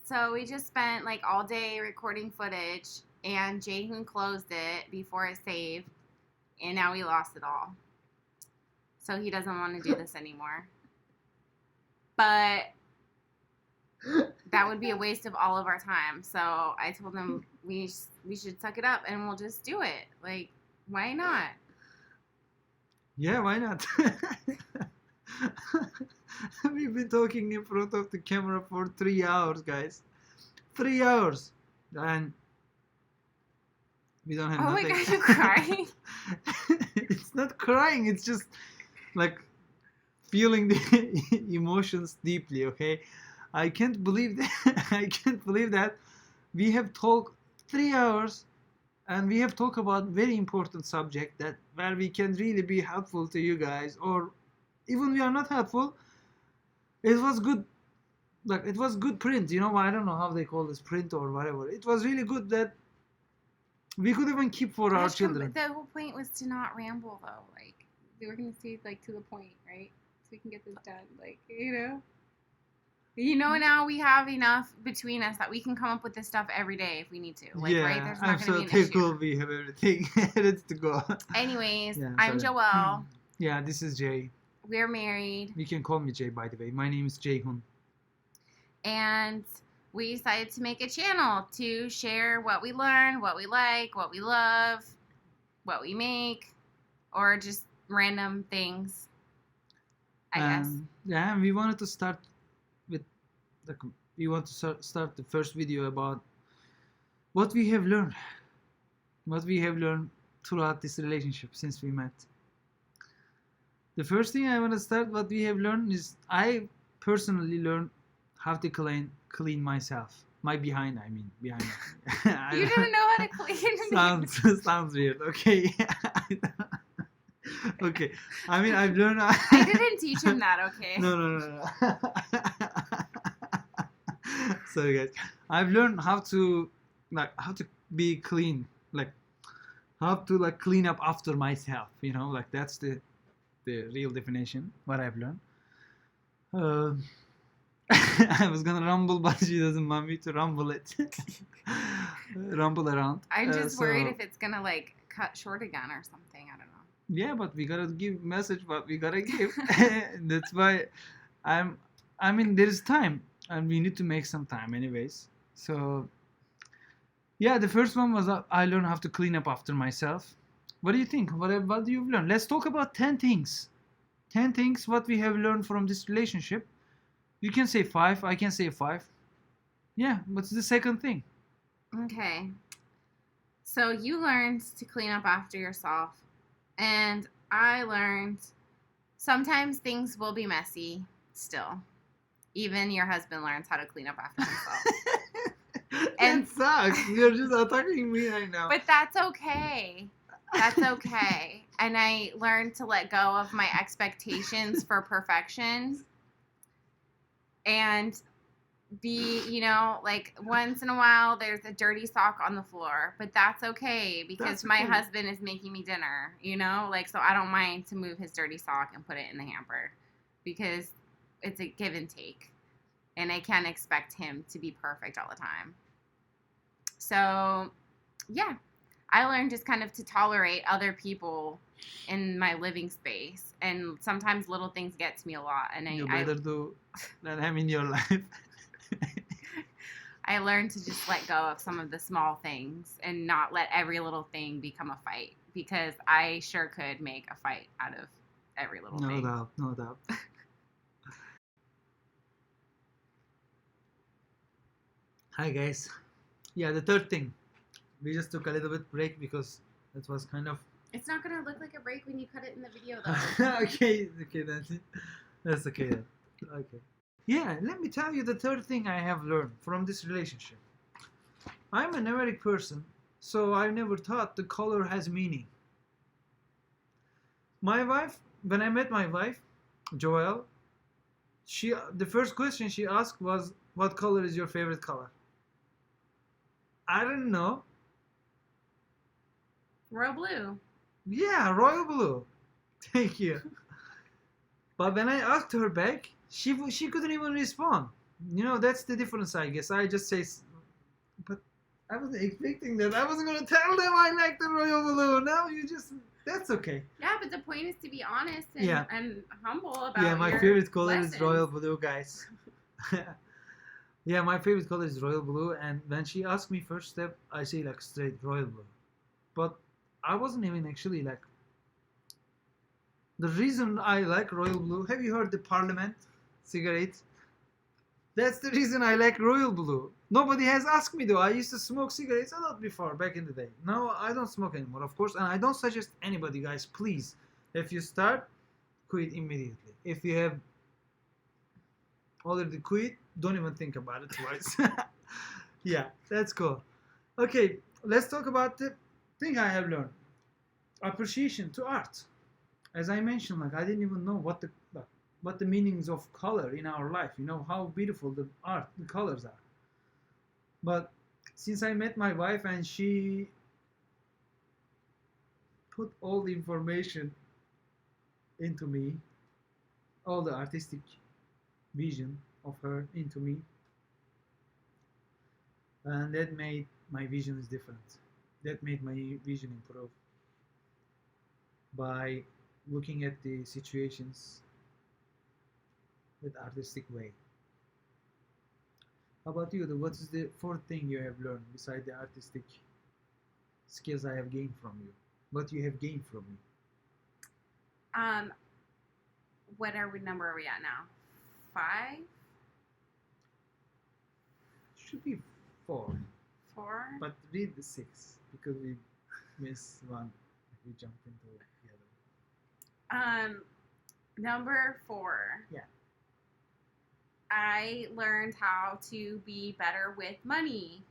So we just spent like all day recording footage, and Ceyhun closed it before it saved, and now we lost it all. So he doesn't want to do this anymore. But that would be a waste of all of our time. So I told him we should suck it up and we'll just do it. Like, why not? Yeah, why not? We've been talking in front of the camera for 3 hours, guys. 3 hours. And we don't have nothing. Oh my God, you're crying? It's not crying. It's just like feeling the emotions deeply, okay? I can't believe that. I can't believe that we have talked 3 hours and we have talked about very important subject that where we can really be helpful to you guys, or even we are not helpful. It was good, like it was good print, you know. I don't know how they call this, print or whatever. It was really good that we could even keep for our children. The whole point was to not ramble, though. Like, we were gonna stay like to the point, right? So we can get this done. Like, you know, now we have enough between us that we can come up with this stuff every day if we need to. Like, yeah, right? There's not I'm gonna so be an thankful issue. we have everything ready to go. Anyways, Yeah, I'm sorry. Joelle. Yeah, this is Jay. We're married. You can call me Jay, by the way. My name is Ceyhun. And we decided to make a channel to share what we learn, what we like, what we love, what we make, or just random things, I guess. Yeah, and we wanted to start with, we want to start the first video about what we have learned. What we have learned throughout this relationship since we met. The first thing I want to start, what we have learned is, I personally learned how to clean myself. My behind, I mean. Behind. You didn't know how to clean. Sounds weird, okay. Okay. I mean, I've learned... I didn't teach him that, okay? No. Sorry, guys. I've learned how to be clean. Like, how to, clean up after myself, you know? Like, that's the real definition, what I've learned. I was gonna rumble, but she doesn't want me to rumble it. Rumble around. I'm just worried if it's gonna cut short again or something. I don't know. Yeah, but we gotta give message what we gotta give. That's why I mean there is time and we need to make some time anyways. So yeah, the first one was I learned how to clean up after myself. What do you think? What do you learn? Let's talk about 10 things. 10 things what we have learned from this relationship. You can say 5, I can say 5. Yeah, what's the second thing? Okay. So you learned to clean up after yourself. And I learned sometimes things will be messy still. Even your husband learns how to clean up after himself. And sucks. You're just attacking me right now. But that's okay. That's okay. And I learned to let go of my expectations for perfection. And be, once in a while there's a dirty sock on the floor, but that's okay because my husband is making me dinner, so I don't mind to move his dirty sock and put it in the hamper because it's a give and take and I can't expect him to be perfect all the time. So yeah, I learned just kind of to tolerate other people in my living space, and sometimes little things get to me a lot, and you better do that have in your life. I learned to just let go of some of the small things and not let every little thing become a fight, because I sure could make a fight out of every little thing. No doubt. Hi guys. Yeah, the third thing. We just took a little bit break because it was kind of... It's not going to look like a break when you cut it in the video, though. Okay, that's it. That's okay then. Okay. Yeah, let me tell you the third thing I have learned from this relationship. I'm an American person, so I never thought the color has meaning. My wife, when I met my wife, Joelle, the first question she asked was, "What color is your favorite color?" I don't know. Royal blue. Yeah, royal blue. Thank you. But when I asked her back, she couldn't even respond. that's the difference, I guess. I just say, but I wasn't expecting that. I wasn't gonna tell them I like the royal blue. Now that's okay. Yeah, but the point is to be honest and, Yeah. and humble about Yeah, my your favorite color lessons. is royal blue, guys. Yeah, my favorite color is royal blue, and when she asked me first step, I say like straight royal blue. But I wasn't even actually like the reason I like royal blue. Have you heard the Parliament cigarette? That's the reason I like royal blue. Nobody has asked me though. I used to smoke cigarettes a lot before back in the day. Now I don't smoke anymore, of course, and I don't suggest anybody, guys. Please, if you start, quit immediately. If you have already quit, don't even think about it twice. Yeah, that's cool. Okay, let's talk about the thing I have learned: appreciation to art. As I mentioned, like I didn't even know what the meanings of color in our life. How beautiful the art, the colors are. But since I met my wife and she put all the information into me, all the artistic vision of her into me, and that made my vision is different. That made my vision improve by looking at the situations with artistic way. How about you? What is the fourth thing you have learned beside the artistic skills I have gained from you? What you have gained from me? What number are we at now? 5? Should be 4. 4? But read the 6 because we missed one. We jumped into the other. Number 4. Yeah. I learned how to be better with money.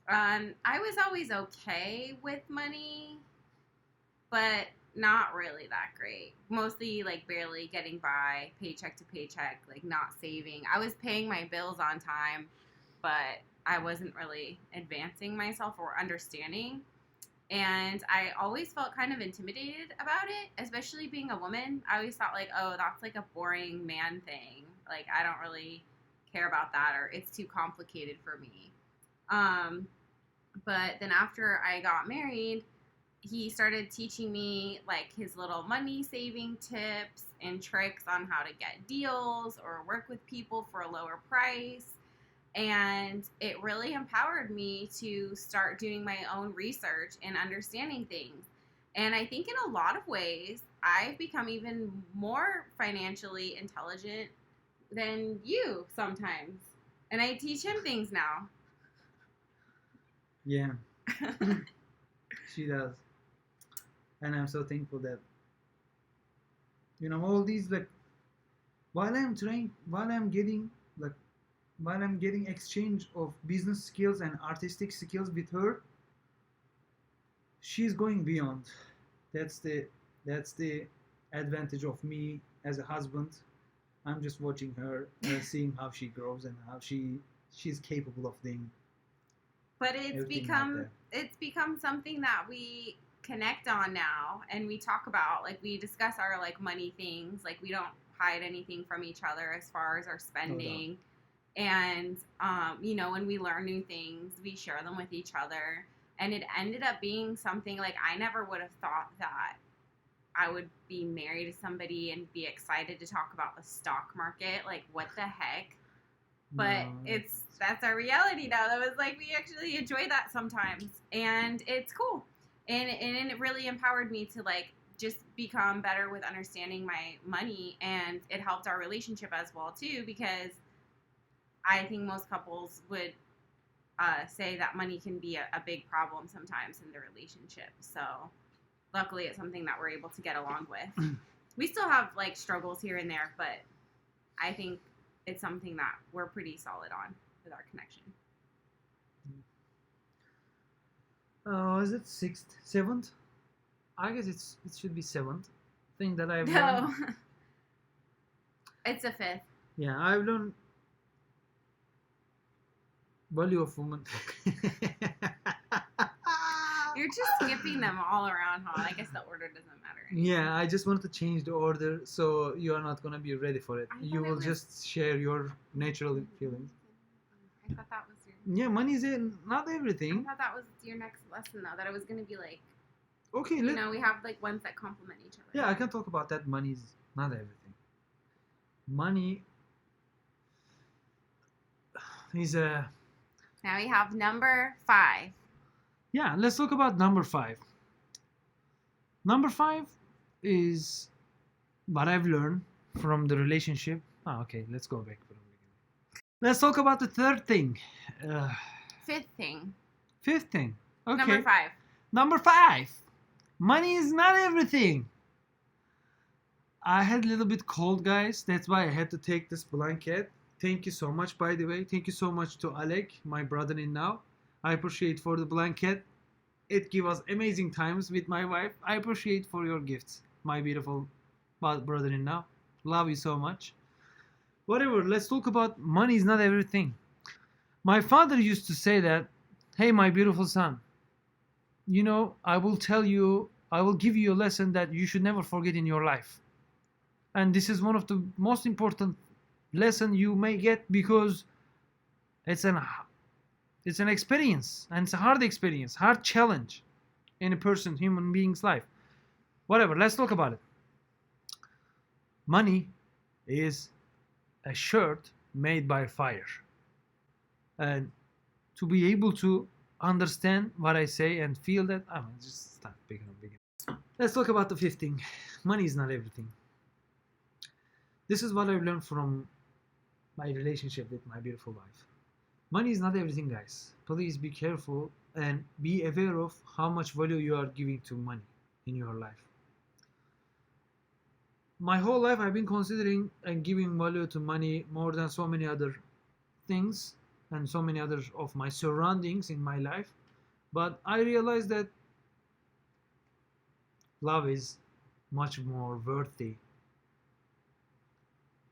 I was always okay with money, but not really that great. Mostly like barely getting by, paycheck to paycheck, like not saving. I was paying my bills on time, but I wasn't really advancing myself or understanding. And I always felt kind of intimidated about it, especially being a woman. I always thought like, oh, that's like a boring man thing. Like I don't really care about that, or it's too complicated for me. But then after I got married, he started teaching me like his little money saving tips and tricks on how to get deals or work with people for a lower price. And it really empowered me to start doing my own research and understanding things. And I think in a lot of ways, I've become even more financially intelligent than you sometimes. And I teach him things now. Yeah. She does. And I'm so thankful that all these like while I'm getting exchange of business skills and artistic skills with her, she's going beyond. That's the advantage of me as a husband. I'm just watching her, seeing how she grows and how she's capable of doing. But it's become something that we connect on now, and we talk about, like we discuss our like money things. Like we don't hide anything from each other as far as our spending. Oh, no. And when we learn new things, we share them with each other. And it ended up being something like I never would have thought that I would be married to somebody and be excited to talk about the stock market. Like, what the heck? But no, that's our reality now. That was like, we actually enjoy that sometimes. And it's cool. And it really empowered me to like just become better with understanding my money. And it helped our relationship as well too, because I think most couples would say that money can be a big problem sometimes in the relationship. So luckily it's something that we're able to get along with. We still have like struggles here and there, but I think it's something that we're pretty solid on with our connection. Is it 6th, 7th? I guess it should be 7th thing that I've learned. It's a 5th. Yeah, I've learned value of woman. You're just skipping them all around, huh? I guess the order doesn't matter. Yeah, I just wanted to change the order so you are not gonna be ready for it. I You thought it will was- just share your natural feelings. I thought that was your. Yeah, money is not I everything. thought that was your next lesson, though. That it was gonna be like, Okay, you know, we have like ones that complement each other. yeah, I can talk about that. Money is not everything. Money is a Now we have number 5. yeah. Let's talk about number 5. Number 5 is what I've learned from the relationship. Oh, okay, let's go back from the beginning. Let's talk about the third thing. 5th thing. 5th thing. Okay. Number 5. Number 5. Money is not everything. I had a little bit cold, guys. That's why I had to take this blanket. Thank you so much, by the way. Thank you so much to Alec, my brother-in-law. I appreciate for the blanket. It give us amazing times with my wife. I appreciate for your gifts, my beautiful brother-in-law. Love you so much. Whatever, let's talk about money is not everything. My father used to say that, hey, my beautiful son, you know, I will give you a lesson that you should never forget in your life. And this is one of the most important lesson you may get because it's an experience, and it's a hard experience, hard challenge in a human being's life. Whatever, let's talk about it. Money is a shirt made by fire. And to be able to understand what I say and feel that, just start picking up. Let's talk about the 5th thing. Money is not everything. This is what I've learned from my relationship with my beautiful wife. Money is not everything, guys. Please be careful and be aware of how much value you are giving to money in your life. My whole life I've been considering and giving value to money more than so many other things and so many other of my surroundings in my life. But I realized that love is much more worthy.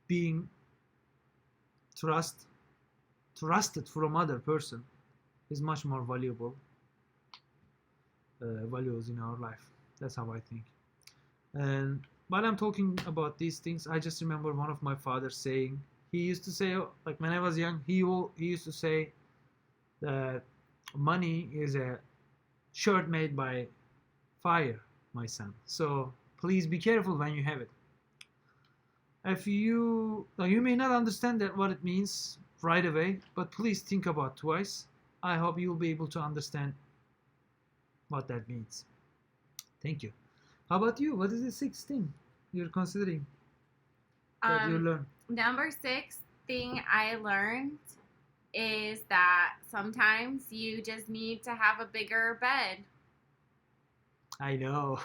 Being trusted from other person is much more valuable values in our life. That's how I think. And while I'm talking about these things, I just remember one of my father's saying. He used to say, like when I was young, he used to say that money is a shirt made by fire, my son. So please be careful when you have it. If you may not understand that what it means right away, but please think about twice. I hope you'll be able to understand what that means. Thank you. How about you? What is the 6th thing you're considering that you learned? Number 6 thing I learned is that sometimes you just need to have a bigger bed. I know.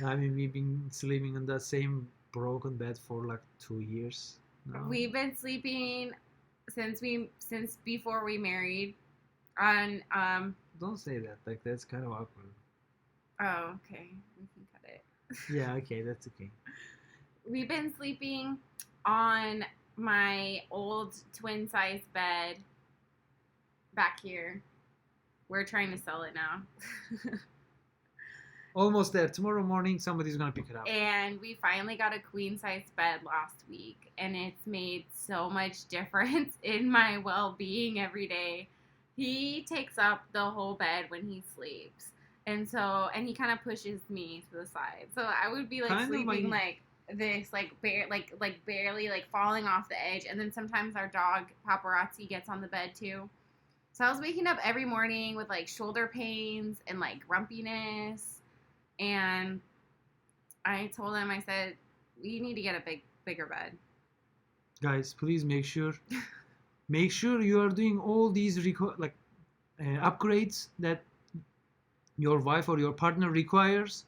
I mean, we've been sleeping in the same broken bed for like 2 years now. We've been sleeping since before we married on Don't say that. Like that's kind of awkward. Oh, okay. We can cut it. Yeah, okay, that's okay. We've been sleeping on my old twin size bed back here. We're trying to sell it now. Almost there. Tomorrow morning, somebody's gonna pick it up. And we finally got a queen size bed last week, and it's made so much difference in my well-being every day. He takes up the whole bed when he sleeps, and he kind of pushes me to the side. So I would be like sleeping like this, like barely like falling off the edge, and then sometimes our dog Paparazzi gets on the bed too. So I was waking up every morning with like shoulder pains and like grumpiness. And I told him, I said, we need to get a bigger bed. Guys, please make sure you are doing all these upgrades that your wife or your partner requires.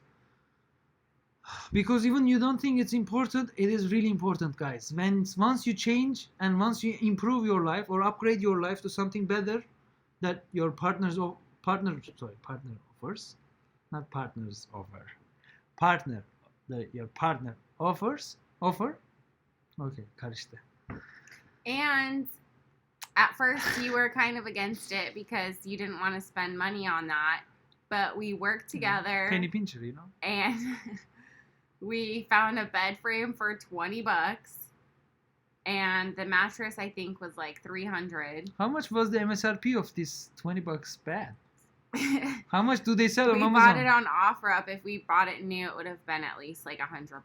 Because even you don't think it's important, it is really important, guys. Once you change and once you improve your life or upgrade your life to something better that your partner offers. Not partners offer. Your partner offer. Okay, karıştı. And at first you were kind of against it because you didn't want to spend money on that. but we worked together. Penny pincher, you know. And we found a bed frame for $20. And the mattress, I think, was like $300. How much was the MSRP of this $20 bed? How much do they sell on We Amazon? bought it on OfferUp. If we bought it new, it would have been at least like $100.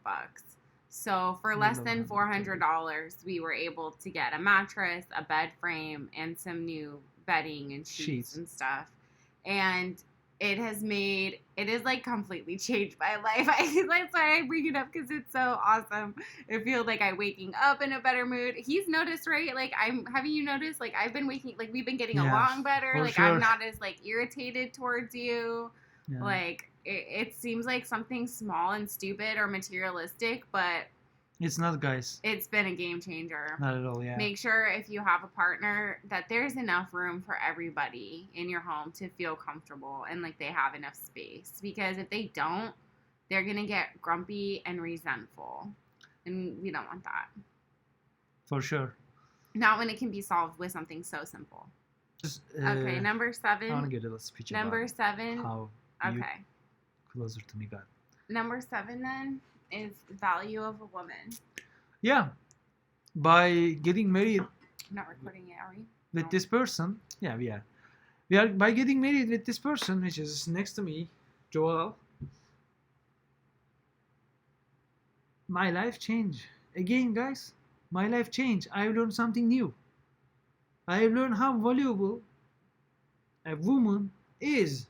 So for less than $400, we were able to get a mattress, a bed frame, and some new bedding and sheets and stuff. And it is like completely changed my life. That's why I bring it up, because it's so awesome. I feel like I'm waking up in a better mood. He's noticed, right? Like having you noticed, like I've been we've been getting along better. Like sure. I'm not as like irritated towards you. Yeah. Like it seems like something small and stupid or materialistic, but it's not, guys. It's been a game changer. Not at all, yeah. Make sure if you have a partner that there's enough room for everybody in your home to feel comfortable and like they have enough space. Because if they don't, they're going to get grumpy and resentful. And we don't want that. For sure. Not when it can be solved with something so simple. Just, okay, number 7. I want to get a little speech number about 7. How you closer to me got. Number 7 then is value of a woman. Yeah. By getting married. Not recording it, are we? With this person. Yeah, we are. We are by getting married with this person, which is next to me, Joelle. My life changed. Again, guys, my life changed. I learned something new. I learned how valuable a woman is.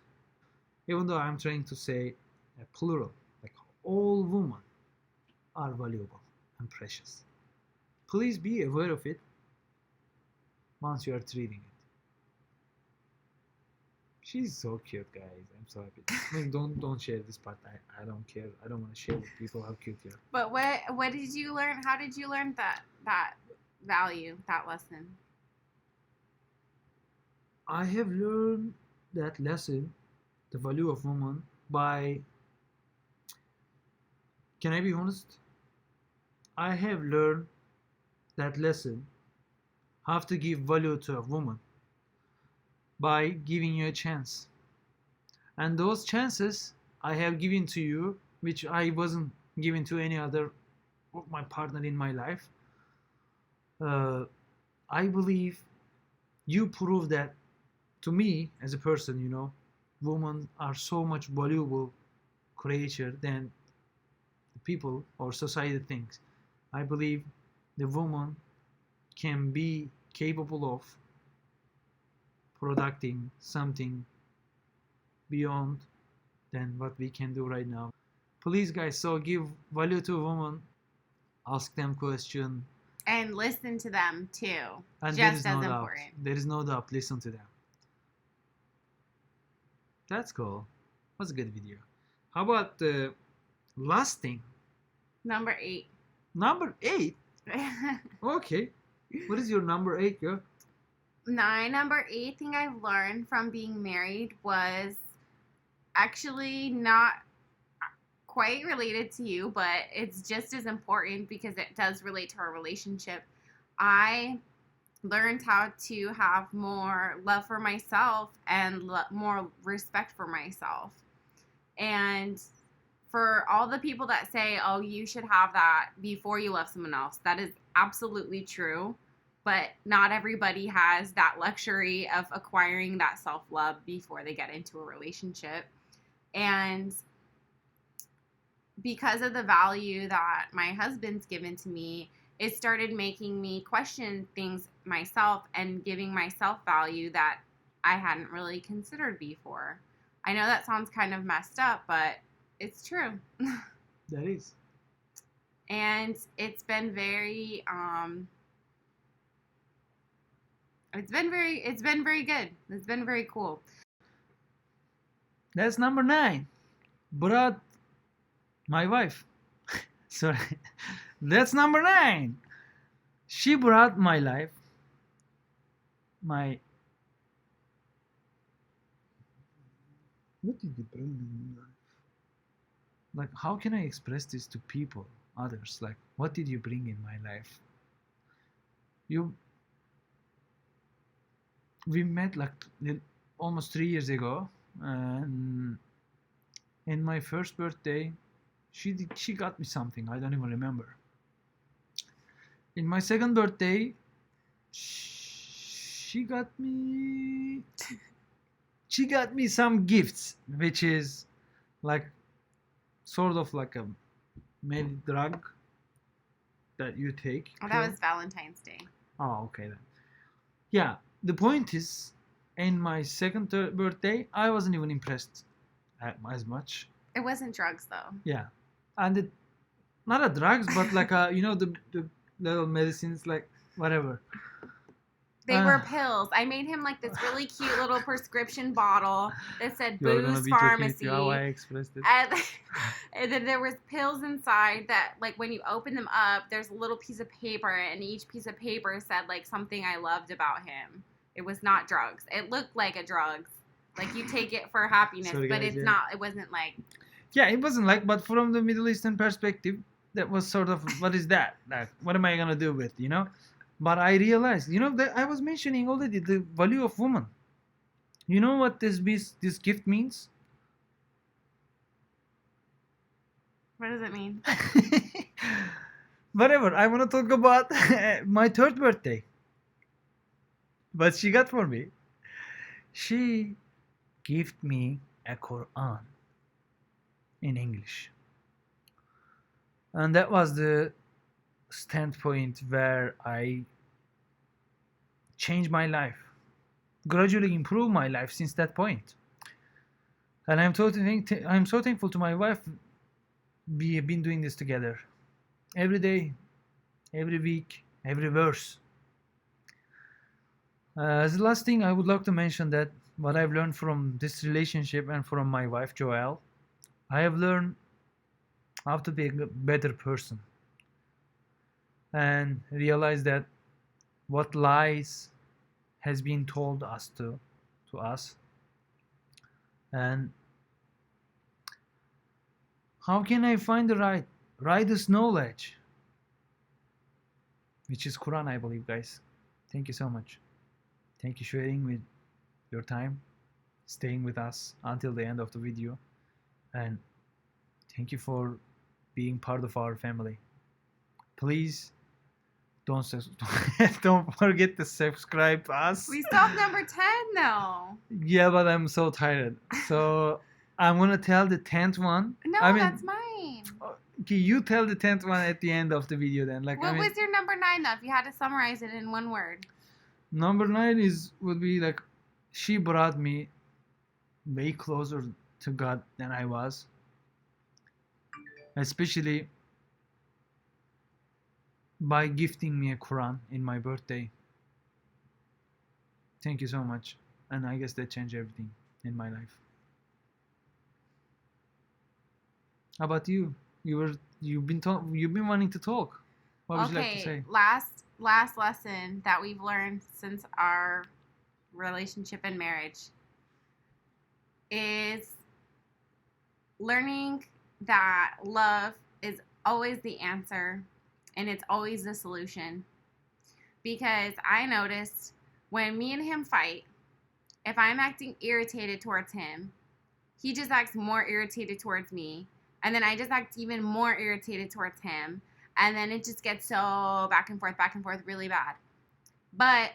Even though I'm trying to say a plural, like all women are valuable and precious. Please be aware of it once you are treating it. She's so cute, guys. I'm so happy. I mean, don't share this part. I don't care. I don't want to share with people how cute you are. But what did you learn? How did you learn that value, that lesson? I have learned that lesson, the value of woman, by. Can I be honest? I have learned that lesson, how to give value to a woman, by giving you a chance. And those chances I have given to you, which I wasn't given to any other of my partner in my life. I believe you prove that to me as a person, you know, women are so much valuable creature than people or society thinks. I believe the woman can be capable of producing something beyond than what we can do right now. Please, guys, so give value to a woman, ask them question, and listen to them too. And just as important. There is no doubt. Listen to them. That's cool. That's a good video. How about the last thing? Number 8. Number 8? Okay. What is your number 8, girl? My number 8 thing I've learned from being married was actually not quite related to you, but it's just as important because it does relate to our relationship. I learned how to have more love for myself and more respect for myself. And for all the people that say, oh, you should have that before you love someone else, that is absolutely true. But not everybody has that luxury of acquiring that self-love before they get into a relationship. And because of the value that my husband's given to me, it started making me question things myself and giving myself value that I hadn't really considered before. I know that sounds kind of messed up, but it's true. That is. And it's been very it's been very good. It's been very cool. That's number 9. Brought my wife. Sorry. That's number 9. She brought my life. What did you bring in my life? Like, how can I express this to people, others? Like, what did you bring in my life? We met like almost 3 years ago. And in my first birthday, she got me something. I don't even remember. In my second birthday, she got me some gifts, which is like sort of like a med drug that you take. Oh, that was Valentine's Day. Oh, okay then. Yeah, the point is, in my second birthday, I wasn't even impressed as much. It wasn't drugs though. Yeah, and not a drugs, but like a the little medicines, like whatever. They were pills. I made him like this really cute little prescription bottle that said Booze Pharmacy. How I expressed it. And then there was pills inside that, like, when you open them up, there's a little piece of paper, and each piece of paper said like something I loved about him. It was not drugs. It looked like a drug. Like you take it for happiness, Sorry, but guys, it's not. It wasn't like. Yeah, it wasn't like, but from the Middle Eastern perspective, that was sort of, what is that? Like, what am I gonna do with, But I realized, that I was mentioning already the value of woman. You know what this gift means? What does it mean? Whatever. I want to talk about my third birthday. What she got for me? She gifted me a Quran in English. And that was the standpoint where I changed my life, gradually improved my life since that point. And I'm so thankful to my wife. We have been doing this together every day, every week, every verse. As the last thing, I would like to mention that what I've learned from this relationship and from my wife Joelle, I have learned how to be a better person and realize that what lies has been told us to us, and how can I find the rightest knowledge, which is Quran, I believe, guys. Thank you so much. Thank you for sharing with your time, staying with us until the end of the video, and thank you for being part of our family. Please don't forget to subscribe to us. We stopped number 10 though. Yeah, but I'm so tired. So I'm gonna tell the 10th one. No, that's mine. Okay, you tell the 10th one at the end of the video then. What was your number 9 though? If you had to summarize it in one word. Number 9 would be like, she brought me way closer to God than I was. Especially by gifting me a Quran in my birthday. Thank you so much. And I guess that changed everything in my life. How about you? You've been wanting to talk. What would you like to say? Last lesson that we've learned since our relationship and marriage is learning that love is always the answer and it's always the solution. Because I noticed when me and him fight, if I'm acting irritated towards him, he just acts more irritated towards me. And then I just act even more irritated towards him. And then it just gets so back and forth really bad. But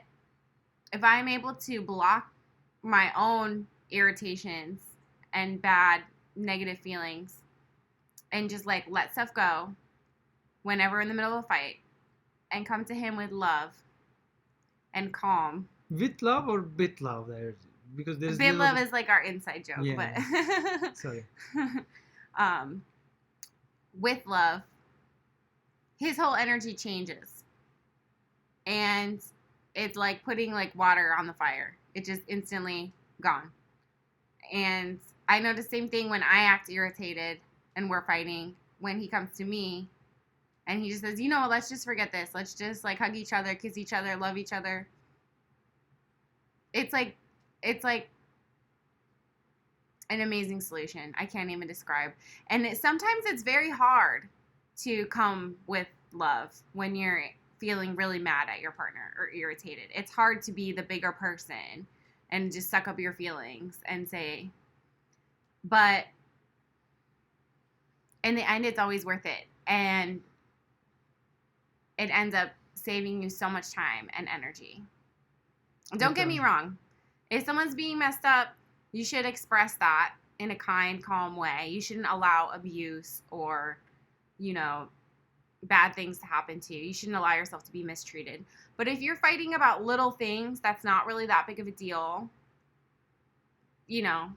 if I'm able to block my own irritations and bad negative feelings and just like let stuff go whenever we're in the middle of a fight and come to him with love and calm. With love or bit love? Because there's bit love is like our inside joke. Yeah. But Sorry. With love, his whole energy changes. And it's like putting like water on the fire. It just instantly gone. And I know the same thing when I act irritated and we're fighting, when he comes to me and he just says, let's just forget this. Let's just like hug each other, kiss each other, love each other. It's like an amazing solution. I can't even describe. And sometimes it's very hard to come with love when you're feeling really mad at your partner or irritated. It's hard to be the bigger person and just suck up your feelings and say, But in the end, it's always worth it. And it ends up saving you so much time and energy. Don't get me wrong. If someone's being messed up, you should express that in a kind, calm way. You shouldn't allow abuse or, bad things to happen to you. You shouldn't allow yourself to be mistreated. But if you're fighting about little things, that's not really that big of a deal.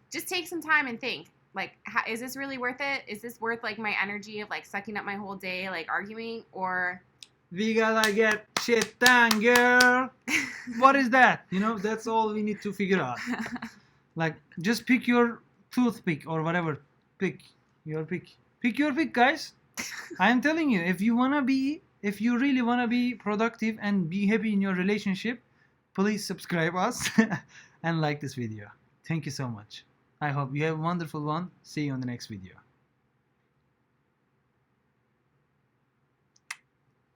Just take some time and think. Like, is this really worth it? Is this worth, like, my energy of, like, sucking up my whole day, like, arguing? Or... We gotta get shit done, girl. What is that? That's all we need to figure out. Like, just pick your toothpick or whatever. Pick your pick. Pick your pick, guys. I am telling you, if you really wanna be productive and be happy in your relationship, please subscribe us and like this video. Thank you so much. I hope you have a wonderful one. See you on the next video.